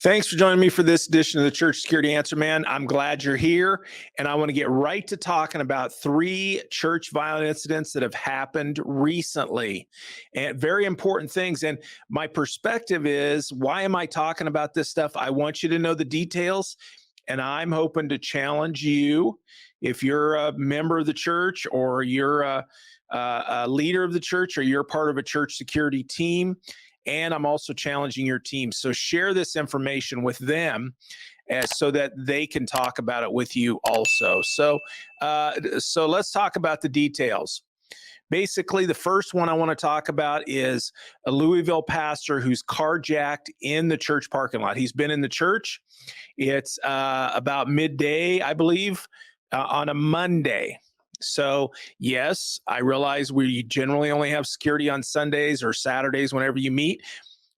Thanks for joining me for this edition of the Church Security Answer Man. I'm glad you're here, and I want to get right to talking about 3 church violent incidents that have happened recently, and very important things. And my perspective is, why am I talking about this stuff? I want you to know the details, and I'm hoping to challenge you. If you're a member of the church, or you're a leader of the church, or you're part of a church security team, and I'm also challenging your team. So share this information with them so that they can talk about it with you also. So let's talk about the details. Basically, the first one I want to talk about is a Louisville pastor who's carjacked in the church parking lot. He's been in the church. It's about midday, I believe, on a Monday. So, yes, I realize we generally only have security on Sundays or Saturdays whenever you meet.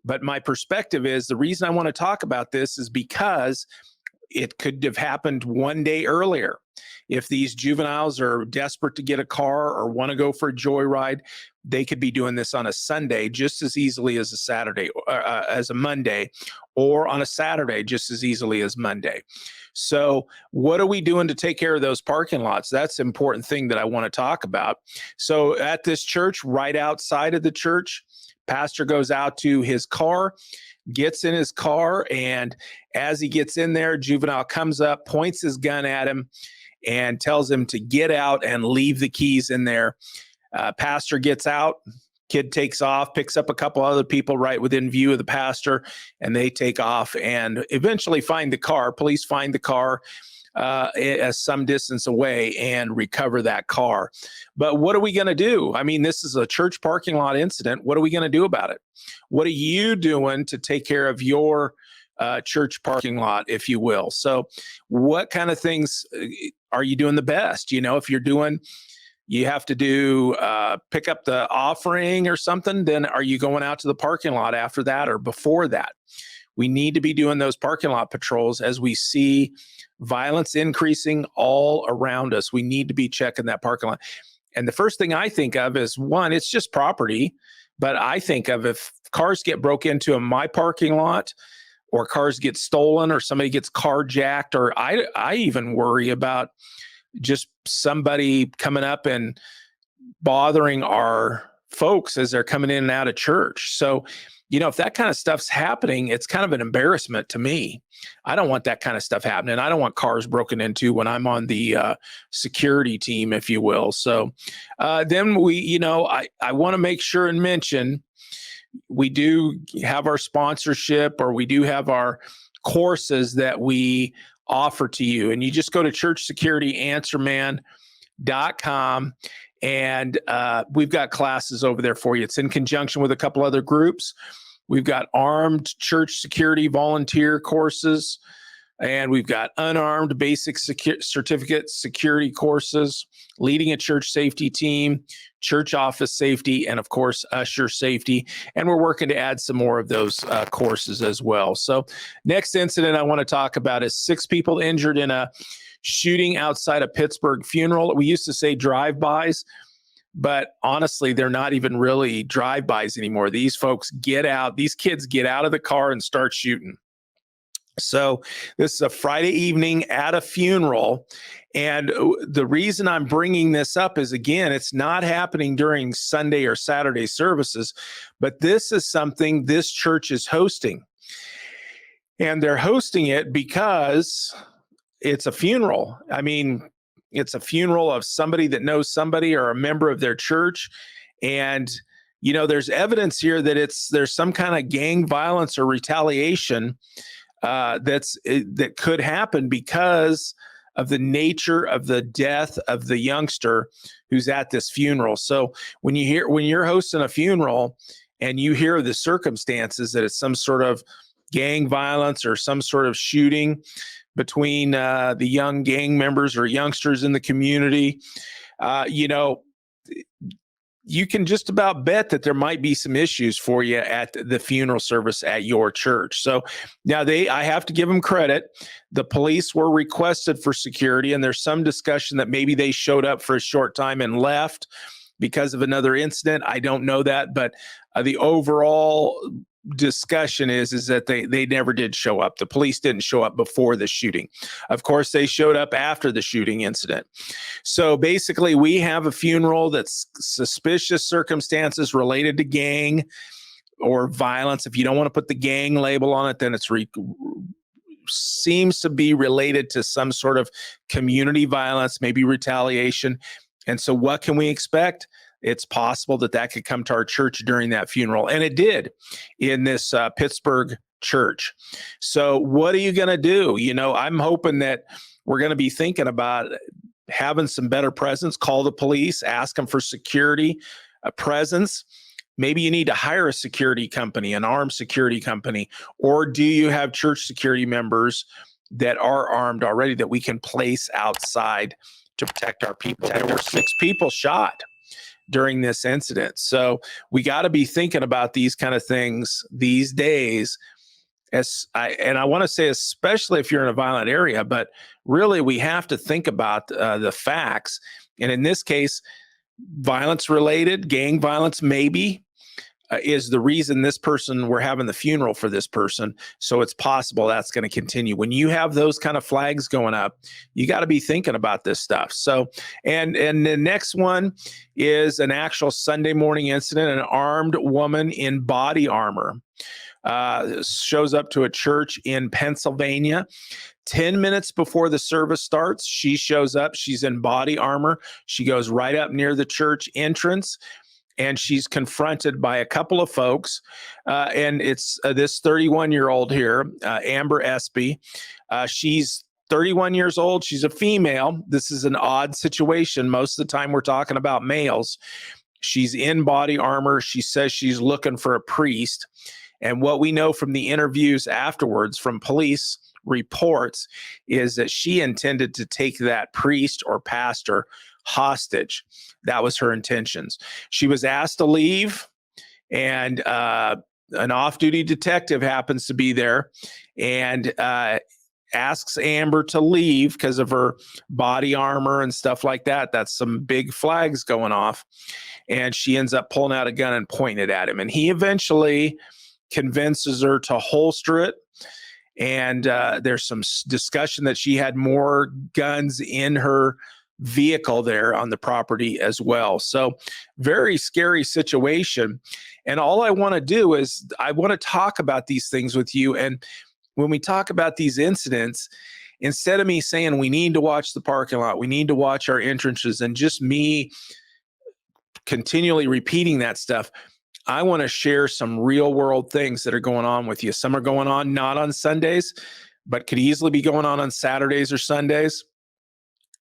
But my perspective is, the reason I want to talk about this is because it could have happened one day earlier. If these juveniles are desperate to get a car or want to go for a joyride, they could be doing this on a Sunday just as easily as a Saturday, as a Monday, or on a Saturday just as easily as Monday. So what are we doing to take care of those parking lots? That's an important thing that I want to talk about. So at this church, right outside of the church, pastor goes out to his car, gets in his car, and as he gets in there, juvenile comes up, points his gun at him, and tells him to get out and leave the keys in there. Pastor gets out, kid takes off, picks up a couple other people right within view of the pastor, and they take off and eventually find the car. Police find the car some distance away and recover that car. But what are we going to do? I mean, this is a church parking lot incident. What are we going to do about it? What are you doing to take care of your church parking lot, if you will? So what kind of things are you doing the best? You know, if you have to do pick up the offering or something, then are you going out to the parking lot after that or before that? We need to be doing those parking lot patrols as we see violence increasing all around us. We need to be checking that parking lot. And the first thing I think of is, one, it's just property. But I think of, if cars get broke into in my parking lot, or cars get stolen, or somebody gets carjacked, or I even worry about just somebody coming up and bothering our folks as they're coming in and out of church. So, you know, if that kind of stuff's happening, it's kind of an embarrassment to me. I don't want that kind of stuff happening. I don't want cars broken into when I'm on the security team, if you will. So then I want to make sure and mention, we do have our sponsorship, or we do have our courses that we offer to you. And you just go to churchsecurityanswerman.com, and we've got classes over there for you. It's in conjunction with a couple other groups. We've got armed church security volunteer courses, and we've got unarmed basic certificate security courses, leading a church safety team, church office safety, and of course, usher safety. And we're working to add some more of those courses as well. So next incident I want to talk about is 6 people injured in a shooting outside a Pittsburgh funeral. We used to say drive-bys, but honestly, they're not even really drive-bys anymore. These kids get out of the car and start shooting. So this is a Friday evening at a funeral. And the reason I'm bringing this up is, again, it's not happening during Sunday or Saturday services, but this is something this church is hosting. And they're hosting it because it's a funeral. I mean, it's a funeral of somebody that knows somebody, or a member of their church. And, you know, there's evidence here that there's some kind of gang violence or retaliation that could happen because of the nature of the death of the youngster who's at this funeral. So when you're hosting a funeral and you hear the circumstances that it's some sort of gang violence or some sort of shooting between the young gang members or youngsters in the community, you can just about bet that there might be some issues for you at the funeral service at your church. So now I have to give them credit. The police were requested for security, and there's some discussion that maybe they showed up for a short time and left because of another incident. I don't know that, but the overall discussion is that they never did show up. The police didn't show up before the shooting. Of course, they showed up after the shooting incident. So basically, we have a funeral that's suspicious circumstances related to gang or violence. If you don't want to put the gang label on it, then it's seems to be related to some sort of community violence, maybe retaliation. And so what can we expect? It's possible that could come to our church during that funeral. And it did in this Pittsburgh church. So what are you going to do? I'm hoping that we're going to be thinking about having some better presence, call the police, ask them for security presence. Maybe you need to hire a security company, an armed security company, or do you have church security members that are armed already that we can place outside to protect our people? There were 6 people shot during this incident. So we got to be thinking about these kind of things these days. I want to say, especially if you're in a violent area, but really we have to think about the facts. And in this case, violence related, gang violence maybe, is the reason we're having the funeral for this person. So it's possible that's going to continue. When you have those kind of flags going up, you got to be thinking about this stuff. So, and the next one is an actual Sunday morning incident. An armed woman in body armor shows up to a church in Pennsylvania. 10 minutes before the service starts, she shows up. She's in body armor. She goes right up near the church entrance, and she's confronted by a couple of folks. And it's this 31-year-old here, Amber Espy. She's 31 years old. She's a female. This is an odd situation. Most of the time we're talking about males. She's in body armor. She says she's looking for a priest. And what we know from the interviews afterwards from police reports is that she intended to take that priest or pastor hostage. That was her intentions. She was asked to leave, and an off-duty detective happens to be there and asks Amber to leave because of her body armor and stuff like that. That's some big flags going off. And she ends up pulling out a gun and pointing it at him. And he eventually convinces her to holster it. And there's some discussion that she had more guns in her vehicle there on the property as well. So very scary situation. And all I want to do is I want to talk about these things with you. And when we talk about these incidents, instead of me saying we need to watch the parking lot, we need to watch our entrances, and just me continually repeating that stuff, I want to share some real world things that are going on with you. Some are going on not on Sundays, but could easily be going on Saturdays or Sundays.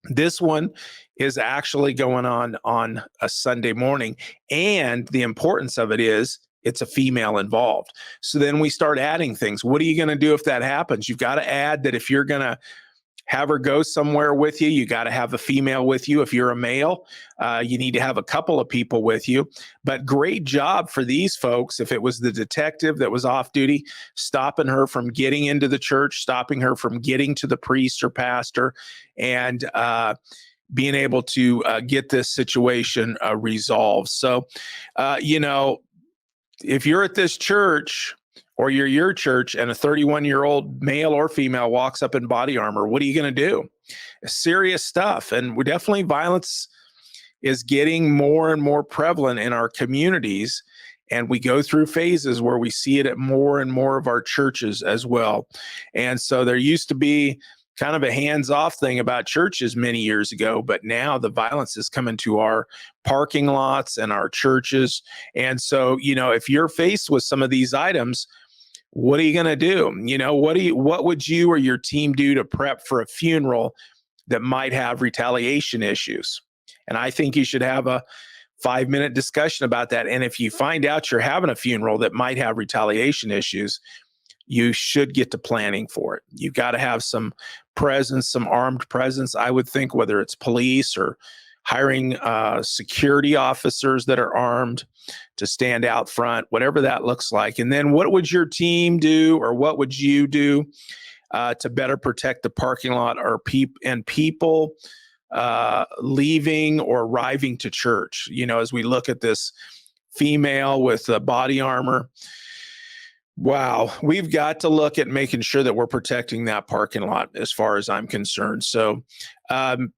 This one is actually going on a Sunday morning. And the importance of it is it's a female involved. So then we start adding things. What are you going to do if that happens? You've got to add that if you're going to have her go somewhere with you, you got to have a female with you. If you're a male, you need to have a couple of people with you. But great job for these folks. If it was the detective that was off duty, stopping her from getting into the church, stopping her from getting to the priest or pastor, and being able to get this situation resolved. So, if you're at this church, or you're your church, and a 31-year-old male or female walks up in body armor, what are you going to do? Serious stuff. And we're definitely, violence is getting more and more prevalent in our communities. And we go through phases where we see it at more and more of our churches as well. And so there used to be kind of a hands-off thing about churches many years ago, but now the violence is coming to our parking lots and our churches. And so, if you're faced with some of these items, what are you going to do? What would you or your team do to prep for a funeral that might have retaliation issues? And I think you should have a 5-minute discussion about that. And if you find out you're having a funeral that might have retaliation issues, you should get to planning for it. You've got to have some presence, some armed presence. I would think whether it's police or hiring security officers that are armed to stand out front, whatever that looks like. And then what would your team do, or what would you do to better protect the parking lot or people leaving or arriving to church? As we look at this female with body armor, Wow, we've got to look at making sure that we're protecting that parking lot as far as I'm concerned. So, um,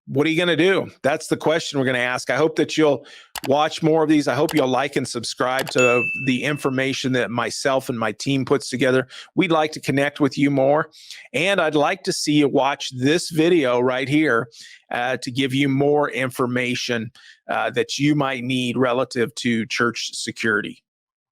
what are you going to do? That's the question we're going to ask. I hope that you'll watch more of these. I hope you'll like and subscribe to the information that myself and my team puts together. We'd like to connect with you more. And I'd like to see you watch this video right here to give you more information that you might need relative to church security.